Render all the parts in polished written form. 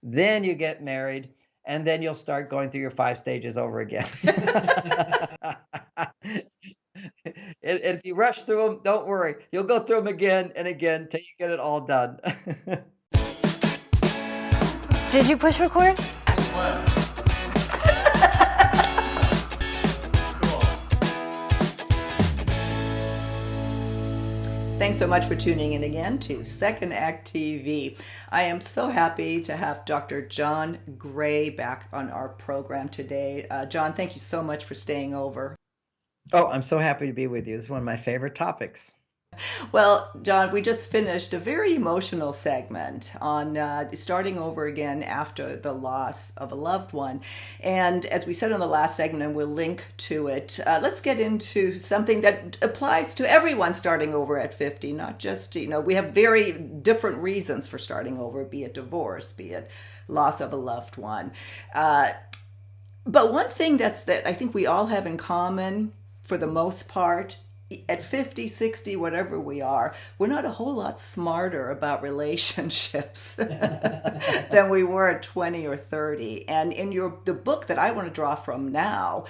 then you get married, and then you'll start going through your 5 stages over again. And if you rush through them, don't worry. You'll go through them again and again till you get it all done. Did you push record? Thanks so much for tuning in again to Second Act TV. I am so happy to have Dr. John Gray back on our program today. John, thank you so much for staying over. Oh, I'm so happy to be with you. This is one of my favorite topics. Well, John, we just finished a very emotional segment on starting over again after the loss of a loved one. And as we said in the last segment, and we'll link to it, let's get into something that applies to everyone starting over at 50, not just, we have very different reasons for starting over, be it divorce, be it loss of a loved one. But one thing that I think we all have in common for the most part, at 50, 60, whatever we are, we're not a whole lot smarter about relationships than we were at 20 or 30. And in the book that I want to draw from now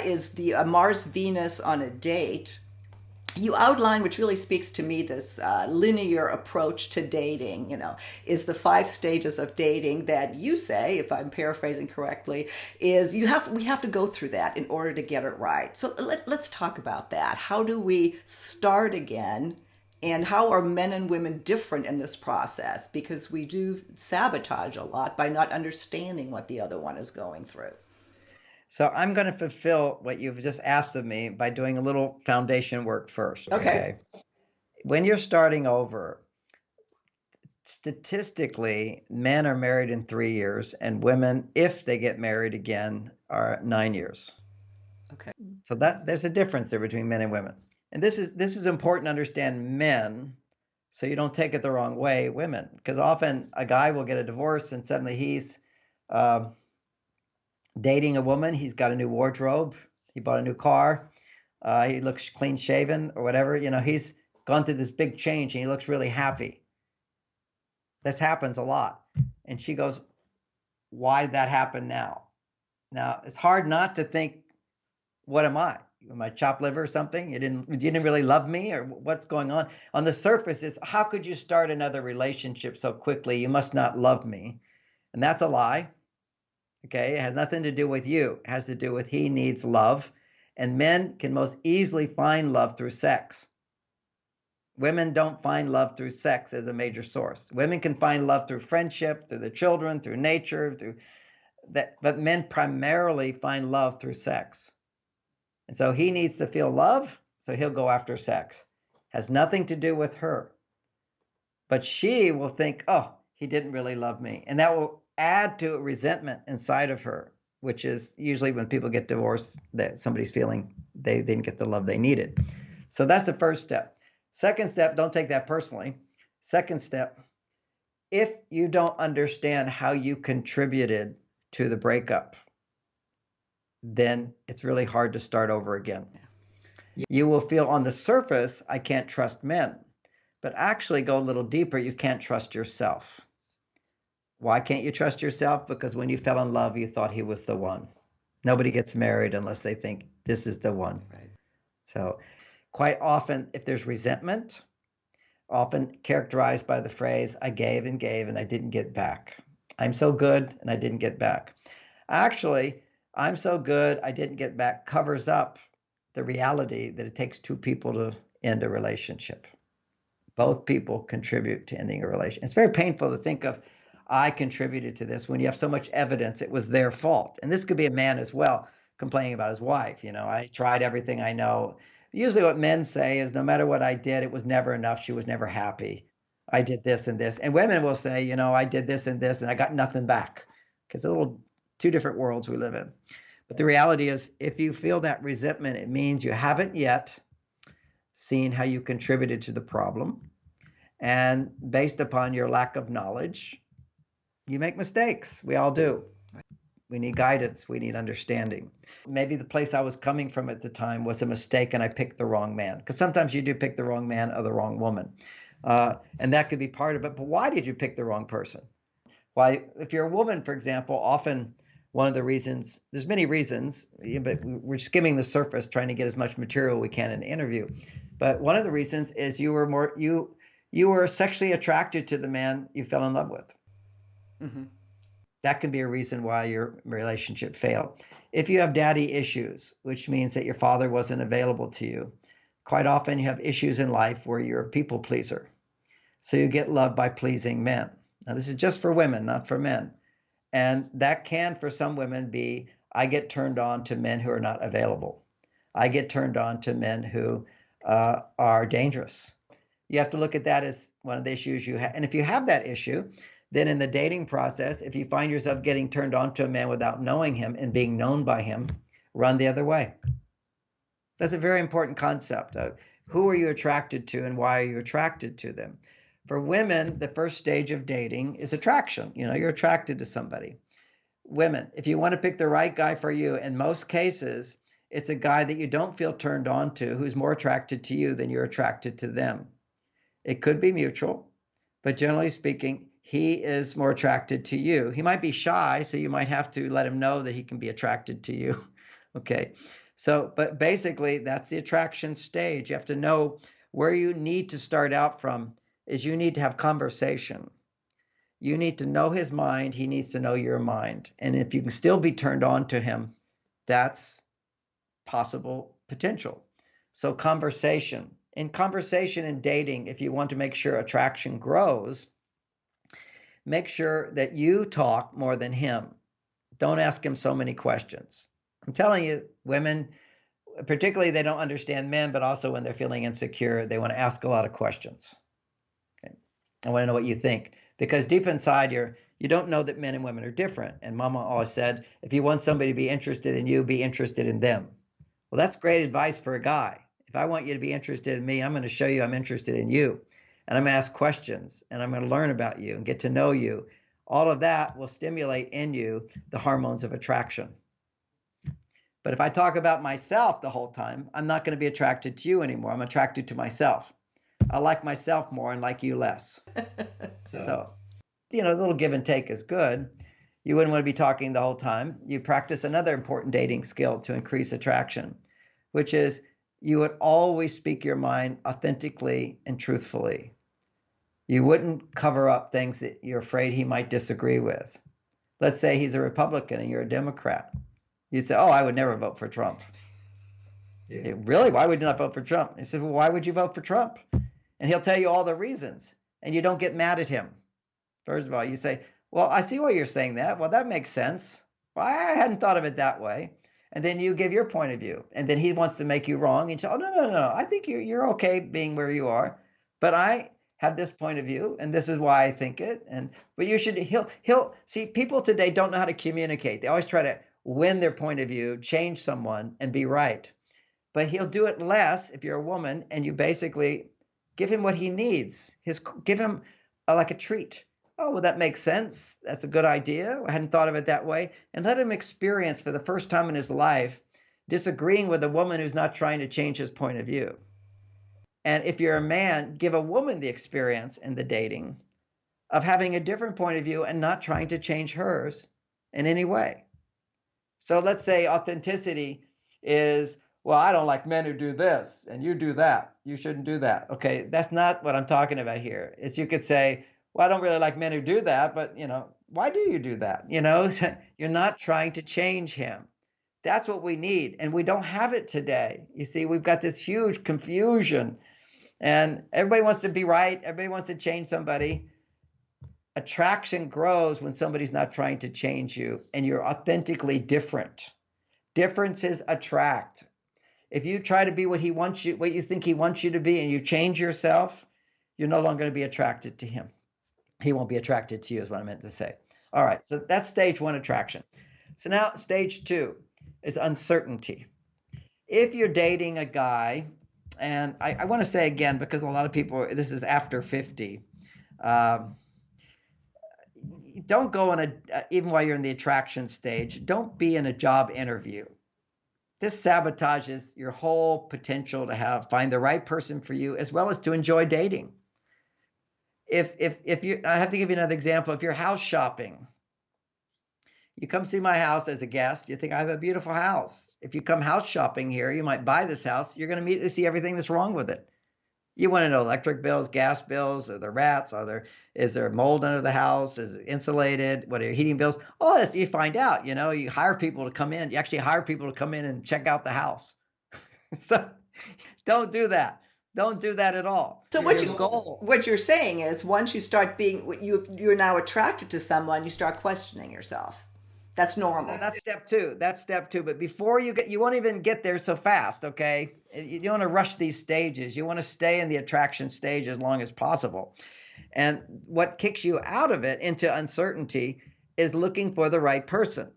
is the Mars Venus on a Date. You outline, which really speaks to me, this linear approach to dating, is the 5 stages of dating that you say, if I'm paraphrasing correctly, is we have to go through that in order to get it right. So let's talk about that. How do we start again? And how are men and women different in this process? Because we do sabotage a lot by not understanding what the other one is going through. So I'm going to fulfill what you've just asked of me by doing a little foundation work first. Okay. When you're starting over, statistically, men are married in 3 years, and women, if they get married again, are 9 years. Okay. So there's a difference there between men and women. And this is important to understand men, so you don't take it the wrong way, women, because often a guy will get a divorce and suddenly he's dating a woman. He's got a new wardrobe. He bought a new car. He looks clean shaven or whatever. He's gone through this big change and he looks really happy. This happens a lot. And she goes, why did that happen now? Now, it's hard not to think, what am I? Am I chopped liver or something? You didn't really love me, or what's going on? On the surface, it's how could you start another relationship so quickly? You must not love me. And that's a lie. Okay, it has nothing to do with you. It has to do with he needs love. And men can most easily find love through sex. Women don't find love through sex as a major source. Women can find love through friendship, through the children, through nature, through that, but men primarily find love through sex. And so he needs to feel love, so he'll go after sex. Has nothing to do with her. But she will think, oh, he didn't really love me. And that will add to a resentment inside of her, which is usually when people get divorced, that somebody's feeling they didn't get the love they needed. So that's the first step. Second step, don't take that personally. Second step, if you don't understand how you contributed to the breakup, then it's really hard to start over again. You will feel on the surface, I can't trust men, but actually go a little deeper, you can't trust yourself. Why can't you trust yourself? Because when you fell in love, you thought he was the one. Nobody gets married unless they think this is the one. Right. So quite often, if there's resentment, often characterized by the phrase, I gave and I didn't get back. I'm so good and I didn't get back. Actually, I'm so good, I didn't get back covers up the reality that it takes 2 people to end a relationship. Both people contribute to ending a relationship. It's very painful to think of, I contributed to this, when you have so much evidence it was their fault. And this could be a man as well, complaining about his wife. I tried everything I know. Usually what men say is, no matter what I did, it was never enough. She was never happy. I did this and this. And women will say, I did this and this, and I got nothing back. Because they're 2 different worlds we live in. But the reality is, if you feel that resentment, it means you haven't yet seen how you contributed to the problem. And based upon your lack of knowledge, you make mistakes. We all do. We need guidance. We need understanding. Maybe the place I was coming from at the time was a mistake and I picked the wrong man. Because sometimes you do pick the wrong man or the wrong woman. And that could be part of it. But why did you pick the wrong person? Why, if you're a woman, for example, often one of the reasons, there's many reasons, but we're skimming the surface trying to get as much material we can in the interview. But one of the reasons is you were sexually attracted to the man you fell in love with. Mm-hmm. That can be a reason why your relationship failed. If you have daddy issues, which means that your father wasn't available to you, quite often you have issues in life where you're a people pleaser. So you get loved by pleasing men. Now, this is just for women, not for men. And that can, for some women, be I get turned on to men who are not available. I get turned on to men who are dangerous. You have to look at that as one of the issues you have. And if you have that issue, then in the dating process, if you find yourself getting turned on to a man without knowing him and being known by him, run the other way. That's a very important concept. Who are you attracted to and why are you attracted to them? For women, the first stage of dating is attraction. You're attracted to somebody. Women, if you want to pick the right guy for you, in most cases, it's a guy that you don't feel turned on to who's more attracted to you than you're attracted to them. It could be mutual, but generally speaking, he is more attracted to you. He might be shy, so you might have to let him know that he can be attracted to you. Okay. So, but basically, that's the attraction stage. You have to know where you need to start out from is you need to have conversation. You need to know his mind. He needs to know your mind. And if you can still be turned on to him, that's possible potential. So conversation. In conversation and dating, if you want to make sure attraction grows, make sure that you talk more than him. Don't ask him so many questions. I'm telling you, women, particularly they don't understand men, but also when they're feeling insecure, they want to ask a lot of questions. Okay. I want to know what you think, because deep inside you don't know that men and women are different. And Mama always said, if you want somebody to be interested in you, be interested in them. Well, that's great advice for a guy. If I want you to be interested in me, I'm going to show you I'm interested in you. And I'm going to ask questions, and I'm going to learn about you and get to know you. All of that will stimulate in you the hormones of attraction. But if I talk about myself the whole time, I'm not going to be attracted to you anymore. I'm attracted to myself. I like myself more and like you less. So, a little give and take is good. You wouldn't want to be talking the whole time. You practice another important dating skill to increase attraction, which is you would always speak your mind authentically and truthfully. You wouldn't cover up things that you're afraid he might disagree with. Let's say he's a Republican and you're a Democrat. You'd say, oh, I would never vote for Trump. Yeah. Really? Why would you not vote for Trump? He said, well, why would you vote for Trump? And he'll tell you all the reasons. And you don't get mad at him. First of all, you say, well, I see why you're saying that. Well, that makes sense. Well, I hadn't thought of it that way. And then you give your point of view. And then he wants to make you wrong. And you say, oh, no. I think you're okay being where you are. But I have this point of view, and this is why I think it. But you should, he'll see, people today don't know how to communicate. They always try to win their point of view, change someone, and be right. But he'll do it less if you're a woman, and you basically give him what he needs. Give him like a treat. Oh, well, that makes sense. That's a good idea. I hadn't thought of it that way. And let him experience for the first time in his life disagreeing with a woman who's not trying to change his point of view. And if you're a man, give a woman the experience in the dating of having a different point of view and not trying to change hers in any way. So let's say authenticity is, well, I don't like men who do this and you do that. You shouldn't do that. Okay, that's not what I'm talking about here. It's you could say, well, I don't really like men who do that, but why do you do that? You're not trying to change him. That's what we need. And we don't have it today. You see, we've got this huge confusion and everybody wants to be right. Everybody wants to change somebody. Attraction grows when somebody's not trying to change you and you're authentically different. Differences attract. If you try to be what you think he wants you to be, and you change yourself, you're no longer going to be attracted to him. He won't be attracted to you is what I meant to say. All right, so that's stage one, attraction. So now stage two is uncertainty. If you're dating a guy, and I want to say again, because a lot of people, this is after 50, don't go even while you're in the attraction stage, don't be in a job interview. This sabotages your whole potential to find the right person for you, as well as to enjoy dating. If you, I have to give you another example. If you're house shopping, you come see my house as a guest, you think I have a beautiful house. If you come house shopping here, you might buy this house. You're going to immediately see everything that's wrong with it. You want to know electric bills, gas bills, are there rats? Is there mold under the house? Is it insulated? What are your heating bills? All this you find out. You hire people to come in. You actually hire people to come in and check out the house. So don't do that. Don't do that at all. So what you're saying is once you start you're now attracted to someone, you start questioning yourself. That's normal. That's step two. But before you won't even get there so fast, okay? You don't want to rush these stages. You want to stay in the attraction stage as long as possible. And what kicks you out of it into uncertainty is looking for the right person.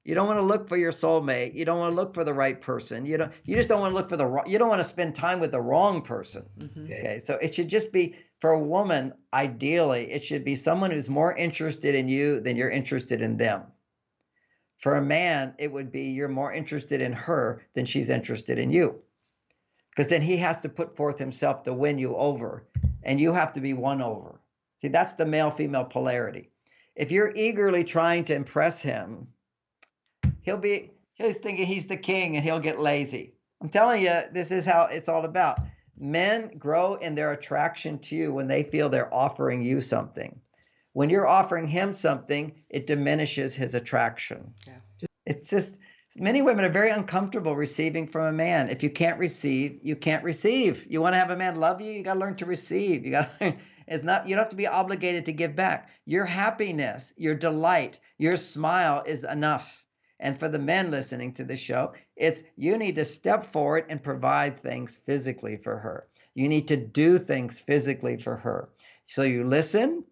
You don't want to look for your soulmate. You don't want to look for the right person. You just don't want to look for you don't want to spend time with the wrong person. Mm-hmm. Okay. So it should just be, for a woman, ideally, it should be someone who's more interested in you than you're interested in them. For a man, it would be you're more interested in her than she's interested in you. Because then he has to put forth himself to win you over, and you have to be won over. See, that's the male-female polarity. If you're eagerly trying to impress him, he's thinking he's the king and he'll get lazy. I'm telling you, this is how it's all about. Men grow in their attraction to you when they feel they're offering you something. When you're offering him something, it diminishes his attraction. Yeah. It's just, many women are very uncomfortable receiving from a man. If you can't receive, you can't receive. You want to have a man love you, you got to learn to receive. You don't have to be obligated to give back. Your happiness, your delight, your smile is enough. And for the men listening to the show, it's you need to step forward and provide things physically for her. You need to do things physically for her. So you listen.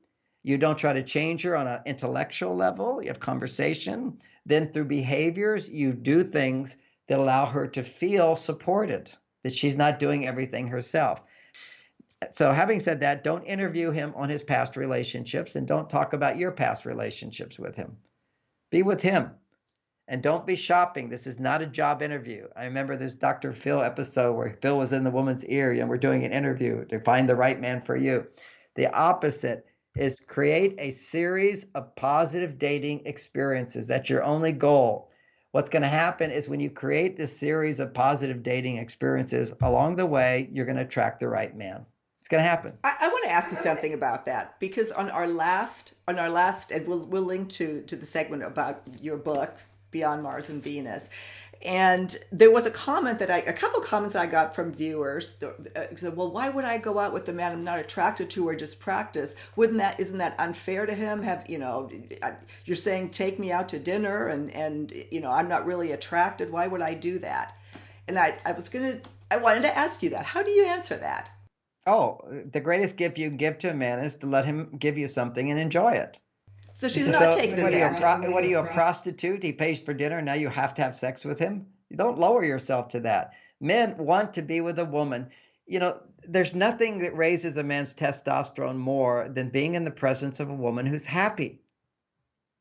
You don't try to change her on an intellectual level. You have conversation. Then through behaviors, you do things that allow her to feel supported, that she's not doing everything herself. So having said that, don't interview him on his past relationships and don't talk about your past relationships with him. Be with him. And don't be shopping. This is not a job interview. I remember this Dr. Phil episode where Phil was in the woman's ear and we're doing an interview to find the right man for you. The opposite is create a series of positive dating experiences. That's your only goal. What's going to happen is when you create this series of positive dating experiences, along the way, you're going to attract the right man. It's going to happen. I want to ask you something about that, because on our last, and we'll link to the segment about your book, Beyond Mars and Venus. And there was a couple comments I got from viewers said, well, why would I go out with a man I'm not attracted to or just practice? Isn't that unfair to him? You're saying take me out to dinner and I'm not really attracted. Why would I do that? And I wanted to ask you that. How do you answer that? Oh, the greatest gift you can give to a man is to let him give you something and enjoy it. So she's not taking advantage. What are you, a prostitute? He pays for dinner. Now you have to have sex with him. You don't lower yourself to that. Men want to be with a woman. There's nothing that raises a man's testosterone more than being in the presence of a woman who's happy.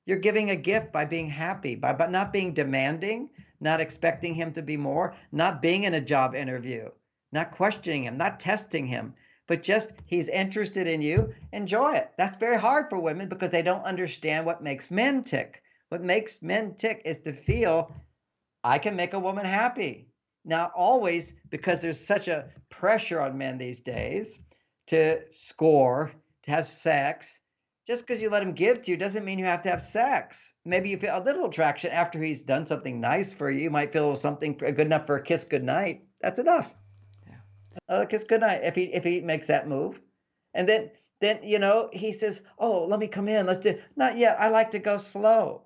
You're giving a gift by being happy, by not being demanding, not expecting him to be more, not being in a job interview, not questioning him, not testing him. But just he's interested in you, enjoy it. That's very hard for women because they don't understand what makes men tick. What makes men tick is to feel, I can make a woman happy. Now, always, because there's such a pressure on men these days to score, to have sex, just because you let him give to you doesn't mean you have to have sex. Maybe you feel a little attraction after he's done something nice for you. You might feel something good enough for a kiss goodnight. That's enough. Kiss goodnight if he makes that move. And then he says, oh, let me come in. Let's do. Not yet. I like to go slow.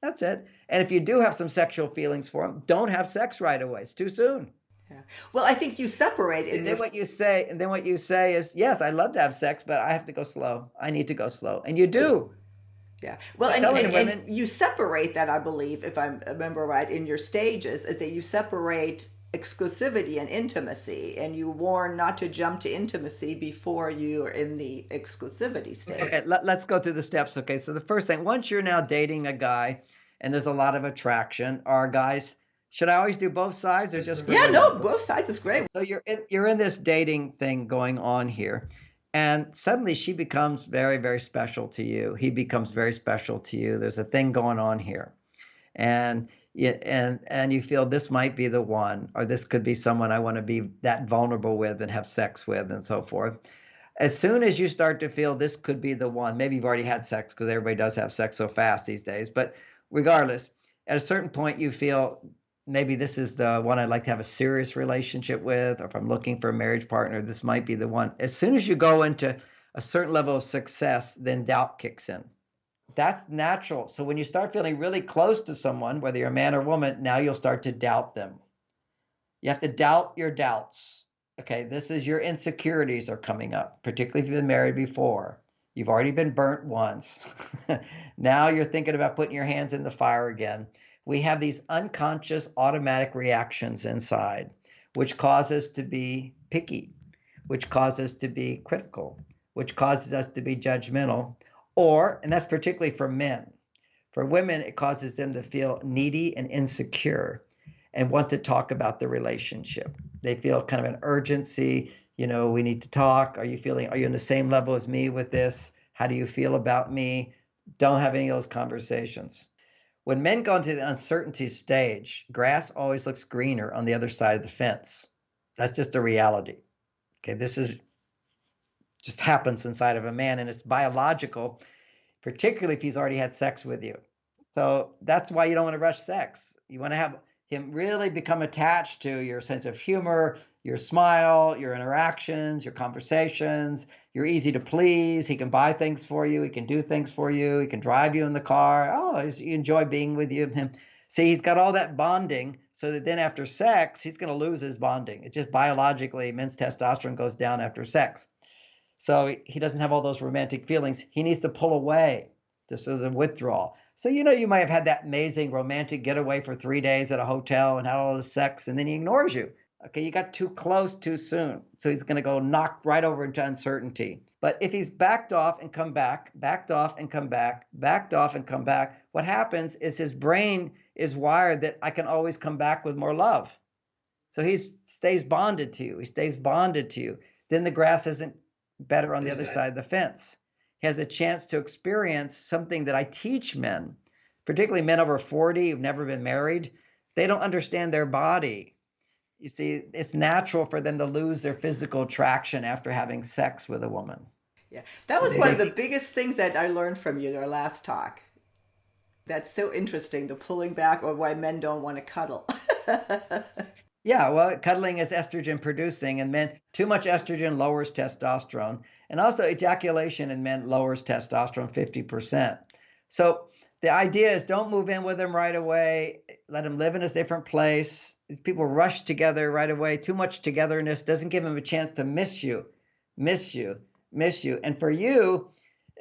That's it. And if you do have some sexual feelings for him, don't have sex right away. It's too soon. Yeah. Well, I think you separate. And then what you say is, yes, I'd love to have sex, but I have to go slow. I need to go slow. And you do. Yeah. Well, and you separate that, I believe, if I remember right, in your stages, is that you separate exclusivity and intimacy, and you warn not to jump to intimacy before you are in the exclusivity stage. Okay, let's go through the steps. Okay, so the first thing, once you're now dating a guy and there's a lot of attraction, should I always do both sides or just? Yeah, no, both sides is great. So you're in this dating thing going on here. And suddenly she becomes very, very special to you. He becomes very special to you. There's a thing going on here. And and you feel this might be the one, or this could be someone I want to be that vulnerable with and have sex with and so forth. As soon as you start to feel this could be the one, maybe you've already had sex because everybody does have sex so fast these days, but regardless, at a certain point you feel maybe this is the one I'd like to have a serious relationship with, or if I'm looking for a marriage partner, this might be the one. As soon as you go into a certain level of success, then doubt kicks in. That's natural. So when you start feeling really close to someone, whether you're a man or woman, now you'll start to doubt them. You have to doubt your doubts. Okay, this is your insecurities are coming up, particularly if you've been married before. You've already been burnt once. Now you're thinking about putting your hands in the fire again. We have these unconscious automatic reactions inside, which cause us to be picky, which cause us to be critical, which causes us to be judgmental, or, and that's particularly for men. For women, it causes them to feel needy and insecure and want to talk about the relationship. They feel kind of an urgency, we need to talk. Are you on the same level as me with this? How do you feel about me? Don't have any of those conversations. When men go into the uncertainty stage, grass always looks greener on the other side of the fence. That's just a reality. Okay, this is just happens inside of a man, and it's biological, particularly if he's already had sex with you. So that's why you don't want to rush sex. You want to have him really become attached to your sense of humor, your smile, your interactions, your conversations. You're easy to please. He can buy things for you. He can do things for you. He can drive you in the car. Oh, you enjoy being with you. Him. See, he's got all that bonding so that then after sex, he's going to lose his bonding. It's just biologically, men's testosterone goes down after sex. So he doesn't have all those romantic feelings. He needs to pull away. This is a withdrawal. So, you might have had that amazing romantic getaway for 3 days at a hotel and had all this sex, and then he ignores you. Okay, you got too close too soon. So he's going to go knock right over into uncertainty. But if he's backed off and come back, backed off and come back, backed off and come back, what happens is his brain is wired that I can always come back with more love. So he stays bonded to you. He stays bonded to you. Then the grass isn't better on the other side of the fence. He has a chance to experience something that I teach men, particularly men over 40 who've never been married. They don't understand their body. You see, it's natural for them to lose their physical attraction after having sex with a woman. Yeah, that was one of the biggest things that I learned from you, our last talk. That's so interesting, the pulling back, or why men don't want to cuddle. Yeah, well, cuddling is estrogen producing, and men, too much estrogen lowers testosterone. And also ejaculation in men lowers testosterone 50%. So the idea is don't move in with them right away. Let them live in a different place. People rush together right away. Too much togetherness doesn't give them a chance to miss you. And for you,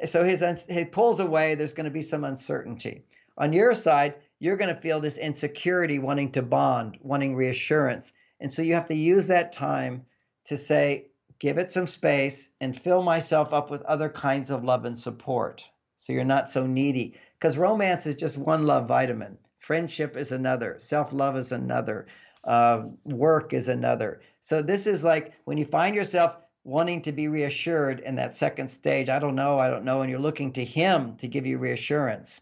so he pulls away, there's going to be some uncertainty. On your side, you're going to feel this insecurity, wanting to bond, wanting reassurance. And so you have to use that time to say, give it some space and fill myself up with other kinds of love and support. So you're not so needy. Because romance is just one love vitamin. Friendship is another. Self-love is another. Work is another. So this is like when you find yourself wanting to be reassured in that second stage, I don't know, and you're looking to him to give you reassurance.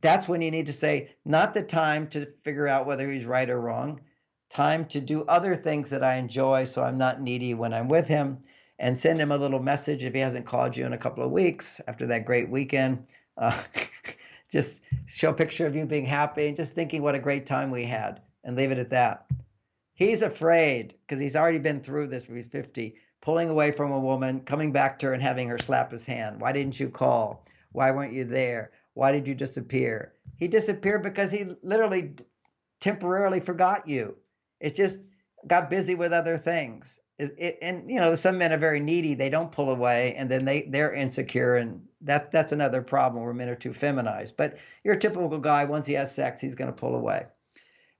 That's when you need to say, not the time to figure out whether he's right or wrong, time to do other things that I enjoy so I'm not needy when I'm with him, and send him a little message if he hasn't called you in a couple of weeks after that great weekend. Just show a picture of you being happy and just thinking what a great time we had, and leave it at that. He's afraid because he's already been through this when he's 50, pulling away from a woman, coming back to her and having her slap his hand. Why didn't you call? Why weren't you there? Why did you disappear? He disappeared because he literally temporarily forgot you. It just got busy with other things. And some men are very needy. They don't pull away, and then they're insecure, and that's another problem where men are too feminized. But you're a typical guy. Once he has sex, he's going to pull away.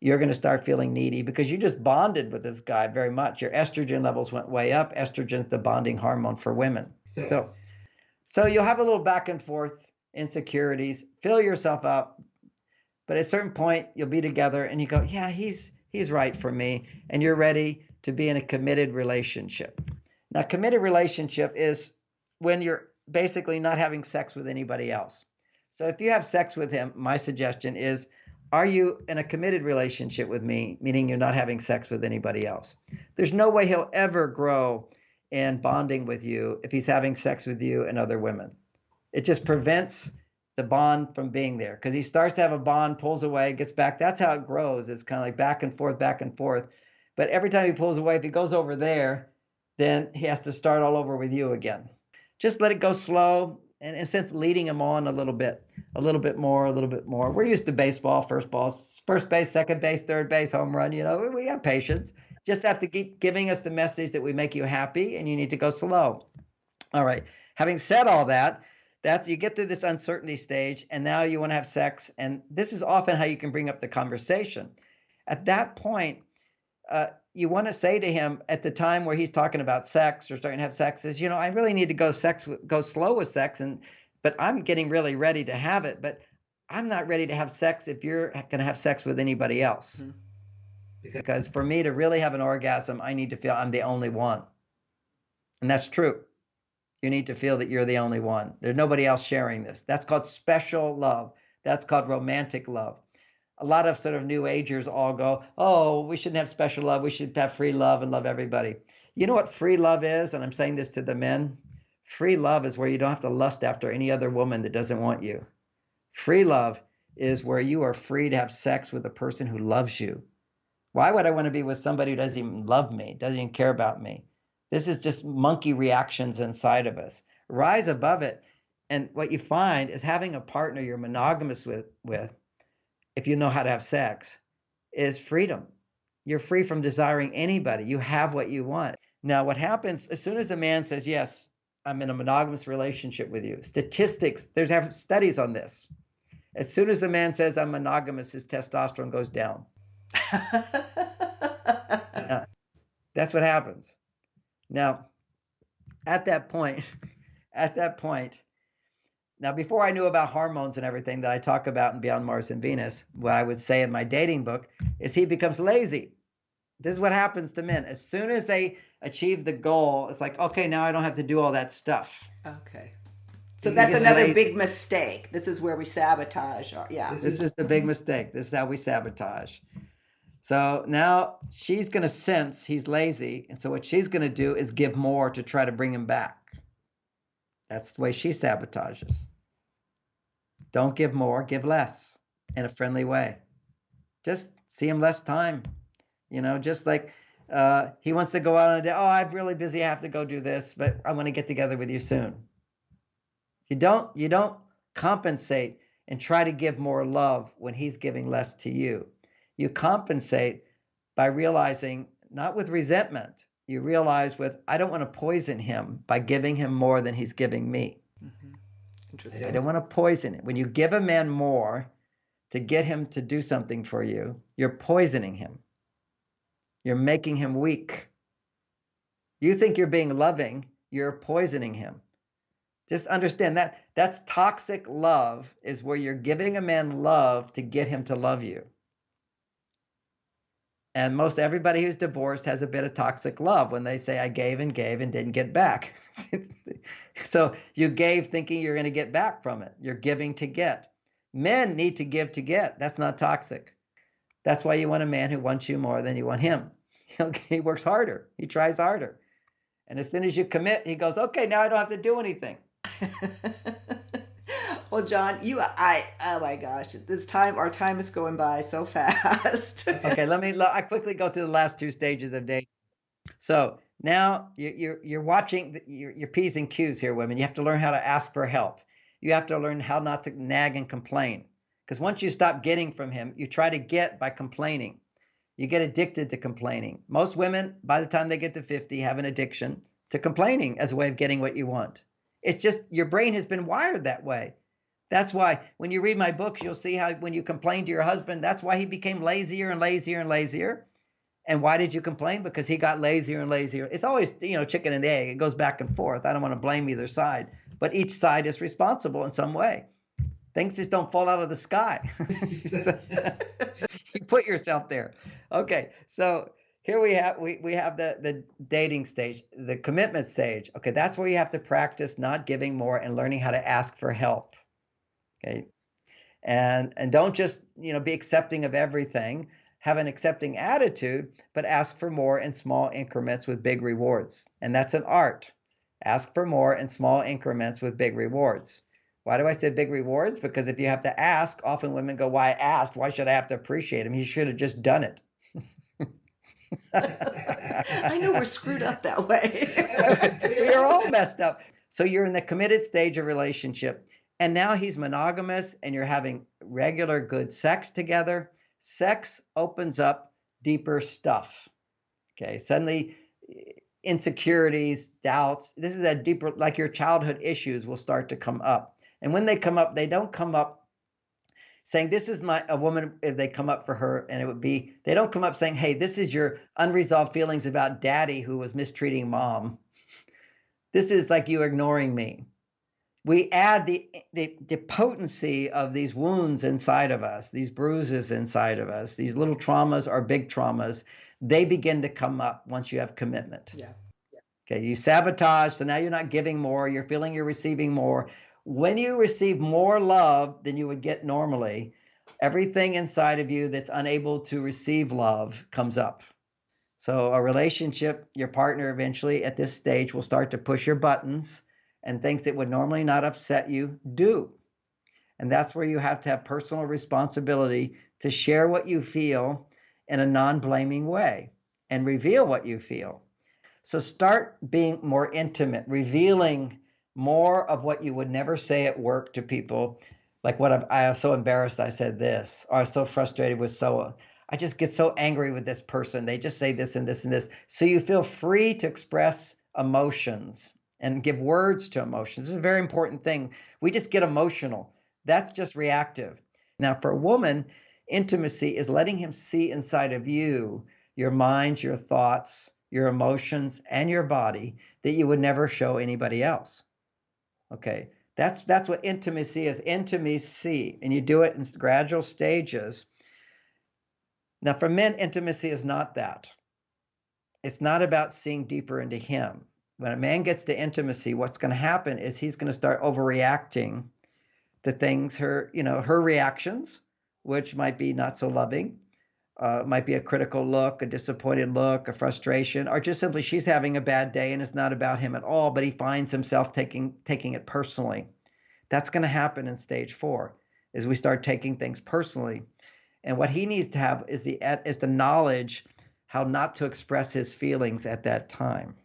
You're going to start feeling needy because you just bonded with this guy very much. Your estrogen levels went way up. Estrogen's the bonding hormone for women. So you'll have a little back and forth insecurities, fill yourself up, but at a certain point you'll be together and you go, yeah, he's right for me, and you're ready to be in a committed relationship. Now, committed relationship is when you're basically not having sex with anybody else. So if you have sex with him, my suggestion is, are you in a committed relationship with me, meaning you're not having sex with anybody else? There's no way he'll ever grow in bonding with you if he's having sex with you and other women. It just prevents the bond from being there because he starts to have a bond, pulls away, gets back. That's how it grows. It's kind of like back and forth, back and forth. But every time he pulls away, if he goes over there, then he has to start all over with you again. Just let it go slow, and in a sense, leading him on a little bit more, a little bit more. We're used to baseball, first base, second base, third base, home run. We have patience. Just have to keep giving us the message that we make you happy, and you need to go slow. All right. Having said all that, that's you get to this uncertainty stage, and now you want to have sex, and this is often how you can bring up the conversation. At that point, you want to say to him at the time where he's talking about sex or starting to have sex is, I really need to go slow with sex, but I'm getting really ready to have it, but I'm not ready to have sex if you're going to have sex with anybody else. Mm-hmm. Because for me to really have an orgasm, I need to feel I'm the only one. And that's true. You need to feel that you're the only one. There's nobody else sharing this. That's called special love. That's called romantic love. A lot of sort of new agers all go, oh, we shouldn't have special love. We should have free love and love everybody. You know what free love is? And I'm saying this to the men. Free love is where you don't have to lust after any other woman that doesn't want you. Free love is where you are free to have sex with a person who loves you. Why would I want to be with somebody who doesn't even love me, doesn't even care about me? This is just monkey reactions inside of us. Rise above it. And what you find is having a partner you're monogamous with, if you know how to have sex, is freedom. You're free from desiring anybody. You have what you want. Now, what happens as soon as a man says, yes, I'm in a monogamous relationship with you, statistics, there's studies on this. As soon as a man says I'm monogamous, his testosterone goes down. That's what happens. Now, at that point, now, before I knew about hormones and everything that I talk about in Beyond Mars and Venus, what I would say in my dating book is he becomes lazy. This is what happens to men. As soon as they achieve the goal, it's like, okay, now I don't have to do all that stuff. Okay. So that's another big mistake. This is where we sabotage. Yeah. This is the big mistake. This is how we sabotage. So now she's going to sense he's lazy. And so what she's going to do is give more to try to bring him back. That's the way she sabotages. Don't give more, give less in a friendly way. Just see him less time. Just like he wants to go out on a day. Oh, I'm really busy. I have to go do this, but I want to get together with you soon. You don't compensate and try to give more love when he's giving less to you. You compensate by realizing, not with resentment, you realize with, I don't want to poison him by giving him more than he's giving me. Mm-hmm. Interesting. I don't want to poison it. When you give a man more to get him to do something for you, you're poisoning him. You're making him weak. You think you're being loving, you're poisoning him. Just understand that's toxic love, is where you're giving a man love to get him to love you. And most everybody who's divorced has a bit of toxic love when they say, I gave and didn't get back. So you gave thinking you're going to get back from it. You're giving to get. Men need to give to get. That's not toxic. That's why you want a man who wants you more than you want him. He works harder. He tries harder. And as soon as you commit, he goes, okay, now I don't have to do anything. Well, John, oh my gosh, our time is going by so fast. Okay, I quickly go through the last two stages of dating. So now you're watching your P's and Q's here, women. You have to learn how to ask for help. You have to learn how not to nag and complain. Because once you stop getting from him, you try to get by complaining. You get addicted to complaining. Most women, by the time they get to 50, have an addiction to complaining as a way of getting what you want. It's just your brain has been wired that way. That's why when you read my books, you'll see how when you complain to your husband, that's why he became lazier and lazier and lazier. And why did you complain? Because he got lazier and lazier. It's always, chicken and egg. It goes back and forth. I don't want to blame either side, but each side is responsible in some way. Things just don't fall out of the sky. You put yourself there. Okay, so here we have the dating stage, the commitment stage. Okay, that's where you have to practice not giving more and learning how to ask for help. Okay, and don't just be accepting of everything. Have an accepting attitude, but ask for more in small increments with big rewards. And that's an art. Ask for more in small increments with big rewards. Why do I say big rewards? Because if you have to ask, often women go, why asked? Why should I have to appreciate him? He should have just done it. I know we're screwed up that way. We're all messed up. So you're in the committed stage of relationship, and now he's monogamous, and you're having regular good sex together. Sex opens up deeper stuff. Okay, suddenly insecurities, doubts, this is a deeper, like your childhood issues will start to come up. And when they come up, they don't come up saying, this is a woman, if they come up for her, and it would be, they don't come up saying, hey, this is your unresolved feelings about daddy who was mistreating mom. This is like you ignoring me. We add the potency of these wounds inside of us, these bruises inside of us, these little traumas or big traumas. They begin to come up once you have commitment. Yeah. Okay, you sabotage, so now you're not giving more, you're feeling you're receiving more. When you receive more love than you would get normally, everything inside of you that's unable to receive love comes up. So a relationship, your partner eventually at this stage will start to push your buttons, and things that would normally not upset you do. And that's where you have to have personal responsibility to share what you feel in a non-blaming way and reveal what you feel. So start being more intimate, revealing more of what you would never say at work to people. Like I was so embarrassed I said this, or I was so frustrated with I just get so angry with this person. They just say this and this and this. So you feel free to express emotions and give words to emotions. This is a very important thing. We just get emotional. That's just reactive. Now, for a woman, intimacy is letting him see inside of you, your mind, your thoughts, your emotions, and your body that you would never show anybody else. Okay, that's what intimacy is. Intimacy, and you do it in gradual stages. Now, for men, intimacy is not that. It's not about seeing deeper into him. When a man gets to intimacy, what's going to happen is he's going to start overreacting to things, her reactions, which might be not so loving, might be a critical look, a disappointed look, a frustration, or just simply she's having a bad day and it's not about him at all, but he finds himself taking it personally. That's going to happen in stage 4, is we start taking things personally. And what he needs to have is the knowledge how not to express his feelings at that time.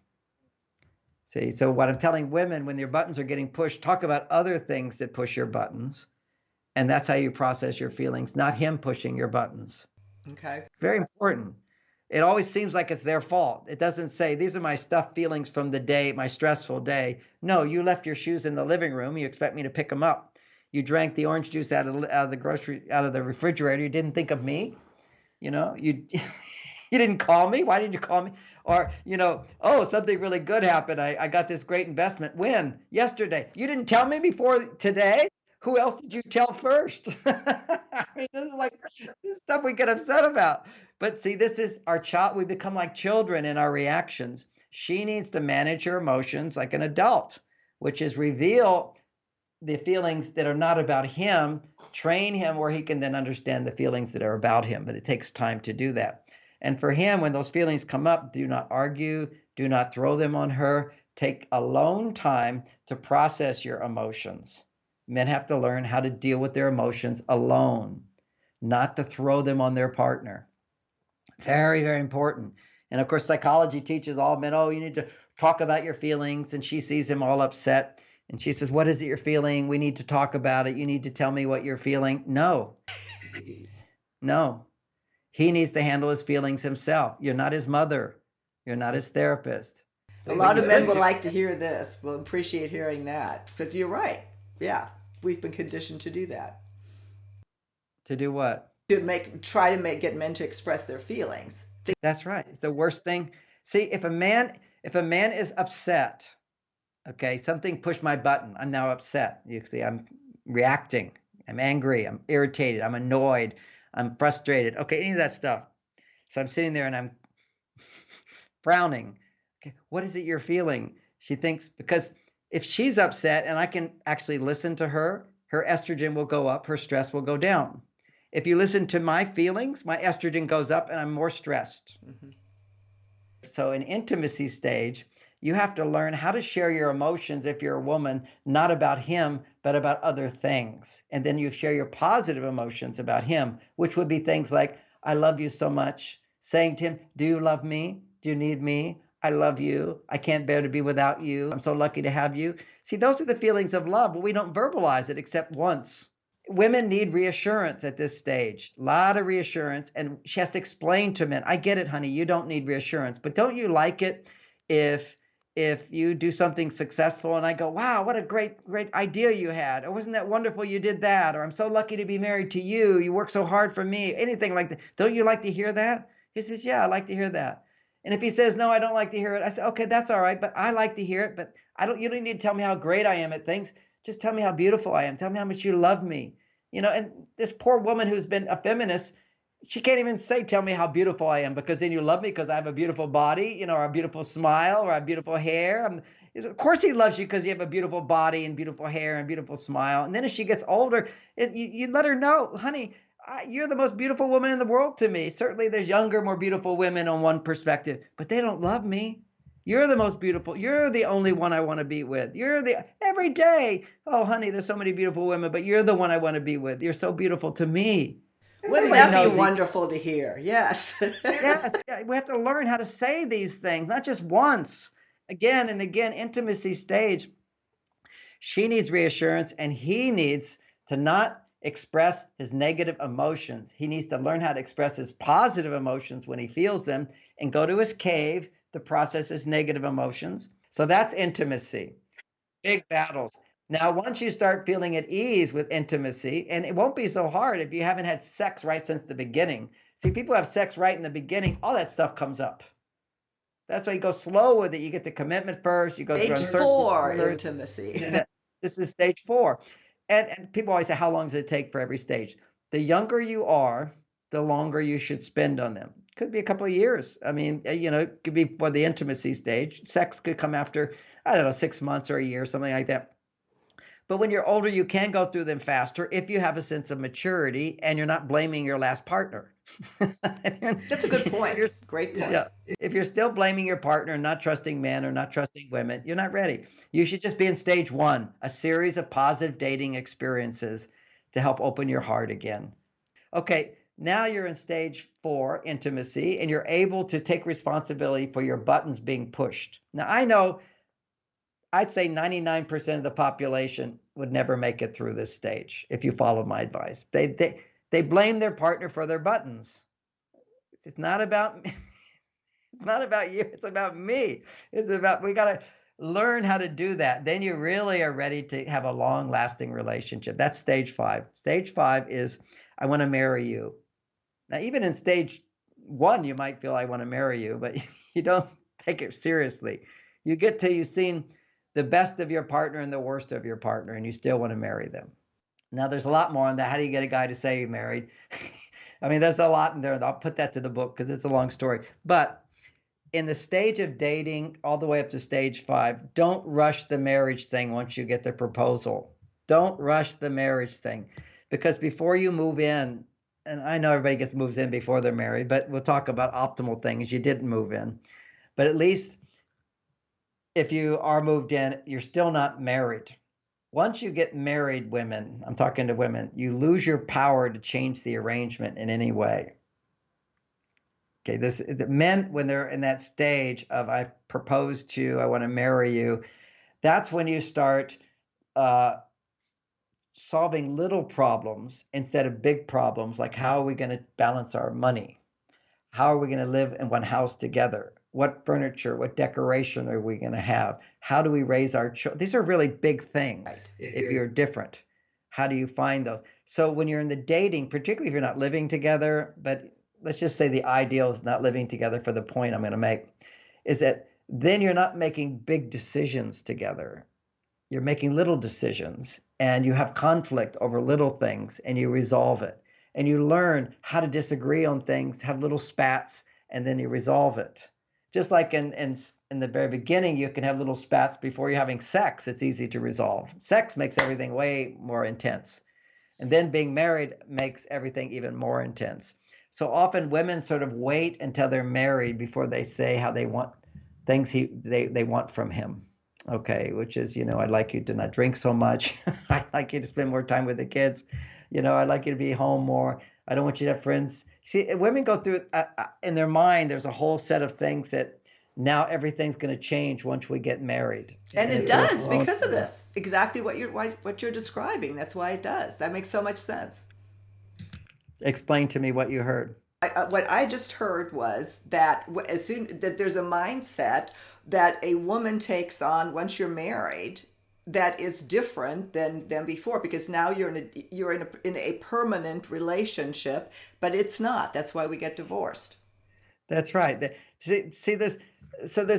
See, so what I'm telling women, when your buttons are getting pushed, talk about other things that push your buttons. And that's how you process your feelings, not him pushing your buttons. Okay. Very important. It always seems like it's their fault. It doesn't say, these are my stuffed feelings from the day, my stressful day. No, you left your shoes in the living room. You expect me to pick them up. You drank the orange juice out of the refrigerator. You didn't think of me. You didn't call me. Why didn't you call me? Or, oh, something really good happened. I got this great investment. When? Yesterday. You didn't tell me before today? Who else did you tell first? I mean, this is stuff we get upset about. But see, this is our child. We become like children in our reactions. She needs to manage her emotions like an adult, which is reveal the feelings that are not about him, train him where he can then understand the feelings that are about him. But it takes time to do that. And for him, when those feelings come up, do not argue, do not throw them on her. Take alone time to process your emotions. Men have to learn how to deal with their emotions alone, not to throw them on their partner. Very, very important. And of course, psychology teaches all men, you need to talk about your feelings. And she sees him all upset. And she says, what is it you're feeling? We need to talk about it. You need to tell me what you're feeling. No. He needs to handle his feelings himself. You're not his mother. You're not his therapist. A lot of men will like to hear this. Will appreciate hearing that. Because you're right. Yeah. We've been conditioned to do that. To do what? Try to get men to express their feelings. That's right. It's the worst thing. See, if a man is upset, okay, something pushed my button. I'm now upset. You see, I'm reacting. I'm angry. I'm irritated. I'm annoyed. I'm frustrated. Okay, any of that stuff. So I'm sitting there and I'm Frowning. Okay, what is it you're feeling? She thinks, because if she's upset and I can actually listen to her, her estrogen will go up, her stress will go down. If you listen to my feelings, my estrogen goes up and I'm more stressed. Mm-hmm. So in intimacy stage, you have to learn how to share your emotions if you're a woman, not about him, but about other things. And then you share your positive emotions about him, which would be things like, I love you so much. Saying to him, do you love me? Do you need me? I love you. I can't bear to be without you. I'm so lucky to have you. See, those are the feelings of love, but we don't verbalize it except once. Women need reassurance at this stage, a lot of reassurance. And she has to explain to men, I get it, honey, you don't need reassurance, but don't you like it if you do something successful and I go, wow, what a great idea you had. Or wasn't that wonderful you did that? Or I'm so lucky to be married to you. You work so hard for me. Anything like that. Don't you like to hear that? He says, yeah, I like to hear that. And if he says, no, I don't like to hear it, I say, okay, that's all right, but I like to hear it. But you don't need to tell me how great I am at things. Just tell me how beautiful I am. Tell me how much you love me. And this poor woman who's been a feminist, she can't even say, tell me how beautiful I am, because then you love me because I have a beautiful body, or a beautiful smile, or a beautiful hair. Of course he loves you because you have a beautiful body and beautiful hair and beautiful smile. And then as she gets older, you let her know, honey, you're the most beautiful woman in the world to me. Certainly there's younger, more beautiful women on one perspective, but they don't love me. You're the most beautiful. You're the only one I want to be with. Every day. Oh, honey, there's so many beautiful women, but you're the one I want to be with. You're so beautiful to me. Wouldn't that be wonderful to hear? Yes. Yes. Yeah, we have to learn how to say these things, not just once. Again and again, intimacy stage. She needs reassurance and he needs to not express his negative emotions. He needs to learn how to express his positive emotions when he feels them and go to his cave to process his negative emotions. So that's intimacy. Big battles. Now, once you start feeling at ease with intimacy, and it won't be so hard if you haven't had sex right since the beginning. See, people have sex right in the beginning, all that stuff comes up. That's why you go slow with it. You get the commitment first. You go through stage 4 intimacy. This is stage 4. And people always say, how long does it take for every stage? The younger you are, the longer you should spend on them. Could be a couple of years. I mean, it could be for the intimacy stage. Sex could come after, 6 months or a year, something like that. But when you're older, you can go through them faster if you have a sense of maturity and you're not blaming your last partner. That's a good point. Great point. Yeah. If you're still blaming your partner, not trusting men or not trusting women, you're not ready. You should just be in stage 1, a series of positive dating experiences to help open your heart again. Okay, now you're in stage 4, intimacy, and you're able to take responsibility for your buttons being pushed. Now, I know I'd say 99% of the population would never make it through this stage if you follow my advice. They blame their partner for their buttons. It's not about me. It's not about you. It's about me. We got to learn how to do that. Then you really are ready to have a long-lasting relationship. That's stage 5. Stage 5 is, I want to marry you. Now, even in stage 1, you might feel I want to marry you, but you don't take it seriously. You get till you've seen the best of your partner and the worst of your partner, and you still want to marry them. Now, there's a lot more on that. How do you get a guy to say you're married? I mean, there's a lot in there. I'll put that to the book because it's a long story. But in the stage of dating, all the way up to stage 5, don't rush the marriage thing once you get the proposal. Don't rush the marriage thing, because before you move in, and I know everybody moves in before they're married, but we'll talk about optimal things. You didn't move in, but at least if you are moved in, you're still not married. Once you get married, women, I'm talking to women, you lose your power to change the arrangement in any way. Okay, the men, when they're in that stage of I propose to you, I want to marry you, that's when you start solving little problems instead of big problems, like how are we going to balance our money? How are we going to live in one house together? What furniture, what decoration are we going to have? How do we raise our children? These are really big things. Right. If you're different, how do you find those? So when you're in the dating, particularly if you're not living together, but let's just say the ideal is not living together for the point I'm going to make, is that then you're not making big decisions together. You're making little decisions, and you have conflict over little things, and you resolve it. And you learn how to disagree on things, have little spats, and then you resolve it. Just like in the very beginning, you can have little spats before you're having sex. It's easy to resolve. Sex makes everything way more intense. And then being married makes everything even more intense. So often women sort of wait until they're married before they say how they want things they want from him. Okay, which is, I'd like you to not drink so much. I'd like you to spend more time with the kids. I'd like you to be home more. I don't want you to have friends. See, women go through in their mind, there's a whole set of things that now everything's going to change once we get married. And it does because of this. Exactly what you're describing. That's why it does. That makes so much sense. Explain to me what you heard. What I just heard was that as soon that there's a mindset that a woman takes on once you're married that is different than before, because now you're in a permanent relationship, but it's not. That's why we get divorced. That's right. See, there's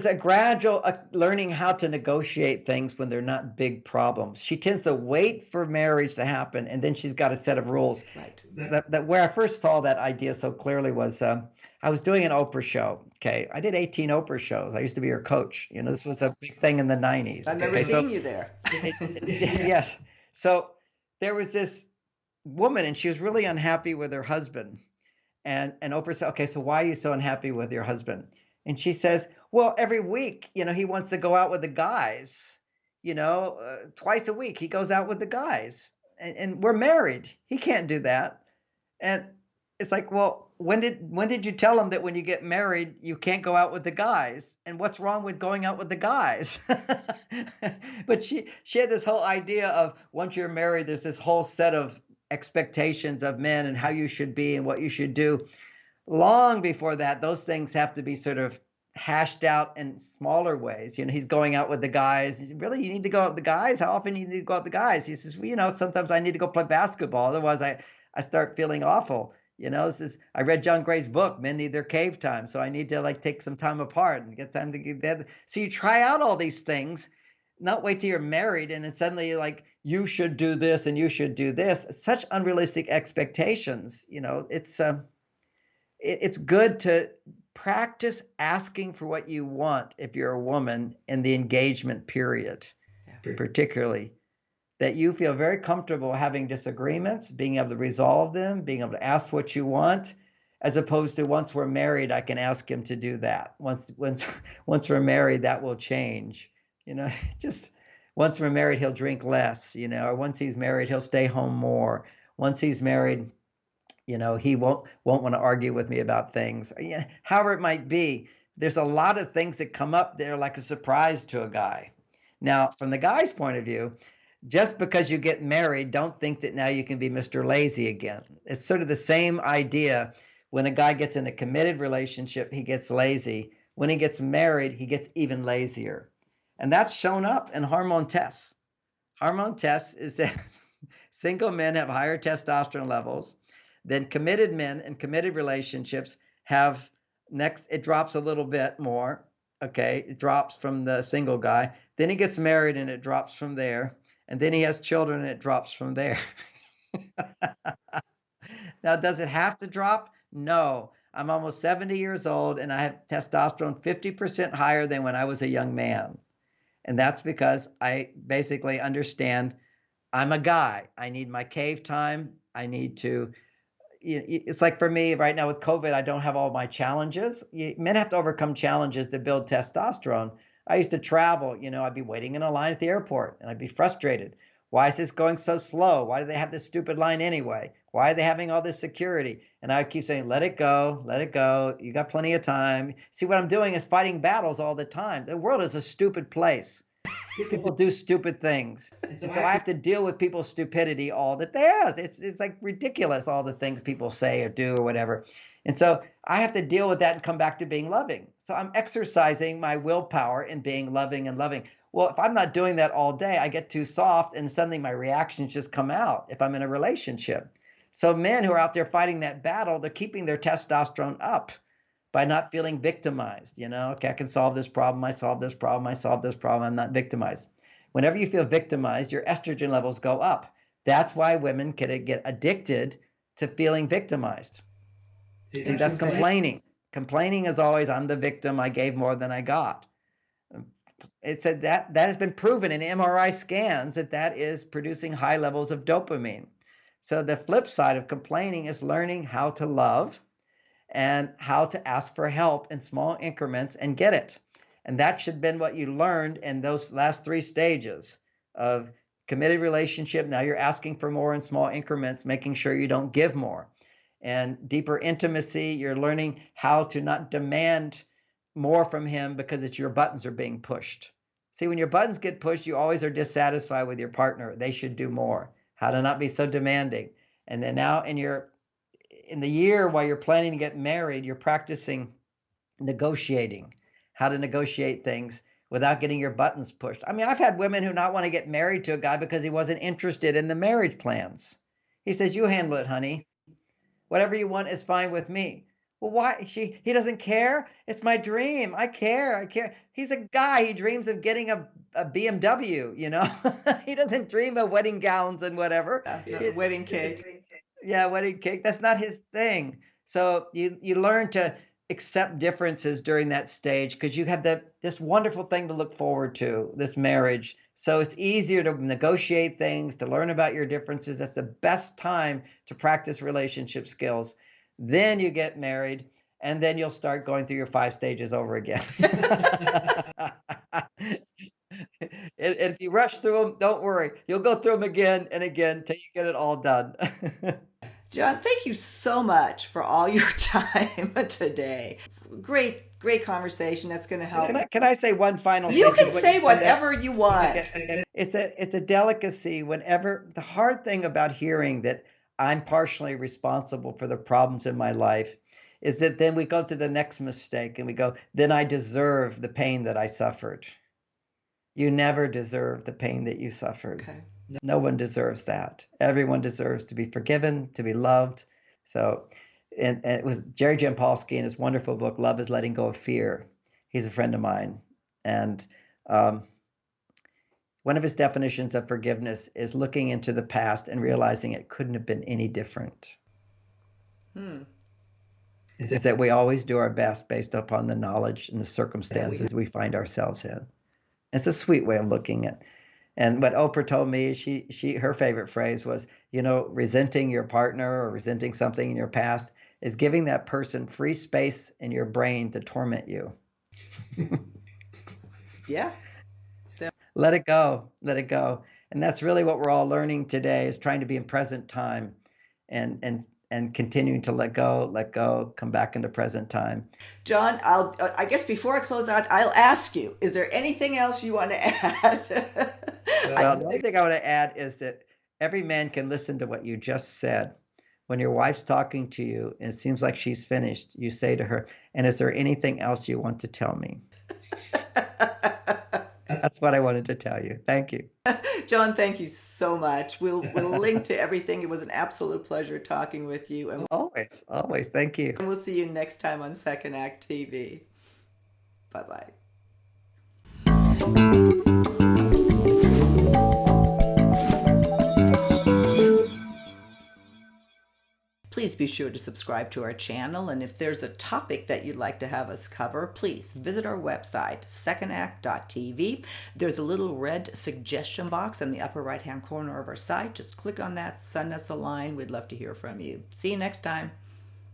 a gradual learning how to negotiate things when they're not big problems. She tends to wait for marriage to happen, and then she's got a set of rules. Right. That where I first saw that idea so clearly was I was doing an Oprah show. Okay, I did 18 Oprah shows. I used to be her coach. This was a big thing in the 90s. I remember seeing you there. Yes. So there was this woman, and she was really unhappy with her husband. And Oprah said, "Okay, so why are you so unhappy with your husband?" And she says, "Well, every week, he wants to go out with the guys, twice a week he goes out with the guys, and we're married. He can't do that." And it's like, well, when did you tell him that when you get married, you can't go out with the guys? And what's wrong with going out with the guys? But she had this whole idea of once you're married, there's this whole set of expectations of men and how you should be and what you should do. Long before that, those things have to be sort of hashed out in smaller ways. He's going out with the guys. Really, you need to go out with the guys? How often do you need to go out with the guys? He says, well, sometimes I need to go play basketball. Otherwise, I start feeling awful. I read John Gray's book, Men Need Their Cave Time. So I need to take some time apart and get time to get that. So you try out all these things, not wait till you're married and then suddenly you're like, you should do this and you should do this. Such unrealistic expectations. It's good to practice asking for what you want if you're a woman in the engagement period, particularly, that you feel very comfortable having disagreements, being able to resolve them, being able to ask what you want, as opposed to once we're married, I can ask him to do that. Once we're married, that will change. Just once we're married, he'll drink less, or once he's married, he'll stay home more. Once he's married, he won't want to argue with me about things. However it might be, there's a lot of things that come up that are like a surprise to a guy. Now, from the guy's point of view, just because you get married, don't think that now you can be Mr. Lazy again. It's sort of the same idea. When a guy gets in a committed relationship, he gets lazy. When he gets married, he gets even lazier. And that's shown up in hormone tests. Hormone tests is that single men have higher testosterone levels than committed men in committed relationships have. Next, it drops a little bit more. Okay, it drops from the single guy. Then he gets married and it drops from there. And then he has children and it drops from there. Now, does it have to drop? No. I'm almost 70 years old and I have testosterone 50% higher than when I was a young man. And that's because I basically understand I'm a guy. I need my cave time. I need to, it's like for me right now with COVID, I don't have all my challenges. Men have to overcome challenges to build testosterone. I used to travel, I'd be waiting in a line at the airport and I'd be frustrated. Why is this going so slow? Why do they have this stupid line anyway? Why are they having all this security? And I would keep saying, let it go, let it go. You got plenty of time. See, what I'm doing is fighting battles all the time. The world is a stupid place. People do stupid things. And so I have to deal with people's stupidity all the time. It's like ridiculous, all the things people say or do or whatever. And so I have to deal with that and come back to being loving. So I'm exercising my willpower in being loving and loving. Well, if I'm not doing that all day, I get too soft and suddenly my reactions just come out if I'm in a relationship. So men who are out there fighting that battle, they're keeping their testosterone up by not feeling victimized. Okay, I can solve this problem. I solve this problem. I solve this problem. I'm not victimized. Whenever you feel victimized, your estrogen levels go up. That's why women can get addicted to feeling victimized. See, that's complaining. Complaining is always, I'm the victim, I gave more than I got. It said that has been proven in MRI scans that is producing high levels of dopamine. So the flip side of complaining is learning how to love and how to ask for help in small increments and get it. And that should have been what you learned in those last 3 stages of committed relationship. Now you're asking for more in small increments, making sure you don't give more. And deeper intimacy, you're learning how to not demand more from him because it's your buttons are being pushed. See, when your buttons get pushed, you always are dissatisfied with your partner. They should do more. How to not be so demanding. And then now in the year while you're planning to get married, you're practicing negotiating, how to negotiate things without getting your buttons pushed. I mean, I've had women who not want to get married to a guy because he wasn't interested in the marriage plans. He says, you handle it, honey. Whatever you want is fine with me. Well, why? He doesn't care. It's my dream. I care. He's a guy. He dreams of getting a BMW, you know. He doesn't dream of wedding gowns and whatever. Wedding cake. Yeah, wedding cake. That's not his thing. So you learn to accept differences during that stage because you have this wonderful thing to look forward to, this marriage. So it's easier to negotiate things, to learn about your differences. That's the best time to practice relationship skills. Then you get married, and then you'll start going through your 5 stages over again. And if you rush through them, don't worry. You'll go through them again and again till you get it all done. John, thank you so much for all your time today. Great conversation. That's going to help. Can I say one final thing? You can say whatever you want. It's a delicacy whenever the hard thing about hearing that I'm partially responsible for the problems in my life is that then we go to the next mistake and we go, then I deserve the pain that I suffered. You never deserve the pain that you suffered. Okay. No one deserves that. Everyone deserves to be forgiven, to be loved. So, and it was Jerry Jampolsky in his wonderful book, Love is Letting Go of Fear. He's a friend of mine. And one of his definitions of forgiveness is looking into the past and realizing it couldn't have been any different. Is that we always do our best based upon the knowledge and the circumstances we find ourselves in. It's a sweet way of looking at. And what Oprah told me, her favorite phrase was, resenting your partner or resenting something in your past is giving that person free space in your brain to torment you. Yeah. Let it go. Let it go. And that's really what we're all learning today is trying to be in present time and continuing to let go, come back into present time. John, I guess before I close out, I'll ask you, is there anything else you want to add? Well, the only thing I want to add is that every man can listen to what you just said. When your wife's talking to you and it seems like she's finished, you say to her, and is there anything else you want to tell me? That's what I wanted to tell you. Thank you. John, thank you so much. We'll link to everything. It was an absolute pleasure talking with you. And Always. Thank you. we'll see you next time on Second Act TV. Bye-bye. Please be sure to subscribe to our channel, and if there's a topic that you'd like to have us cover, please visit our website, secondact.tv. There's a little red suggestion box in the upper right-hand corner of our site. Just click on that, send us a line. We'd love to hear from you. See you next time.